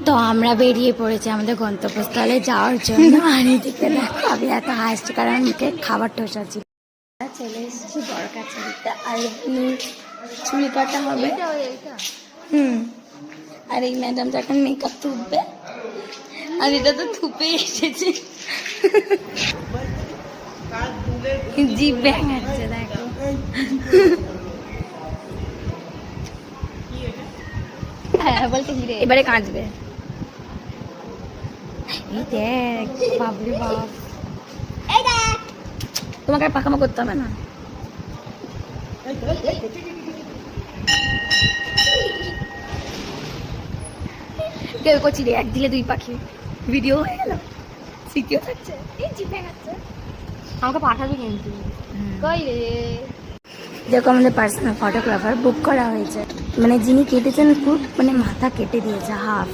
তো আমরা বেরিয়ে পড়েছি আমাদের গন্তব্যস্থলে যাওয়ার জন্য। আর এদিকে দেখো আমি এত হাসছি কারণ মুখে খাবার টোসা ছিল। চলে এসেছি বড়কাছারিতে, আর এখানে চুল কাটা হবে। আর এই ম্যাডামটা এখন মেকআপ থুপবে, আর এটা তো থুপে এসেছে। জিভ ব্যাঙাচ্ছে দেখো। হ্যাঁ বলতে এবারে কাঁদবে। এই দেখ বাবরে বাপ, তোমাকে আর পাকামো করতে হবে না। কেউ করছি রে, এক দিলে দুই পাখি, ভিডিও হয়ে গেল, স্মৃতিও থাকছে। এই জিভে খাচ্ছে। আমাকে পাঠাবি কিন্তু কই রে? দেখো আমাদের পার্সোনাল ফটোগ্রাফার বুক করা হয়েছে, মানে যিনি কেটেছেন খুব মানে মাথা কেটে দিয়েছে হাফ।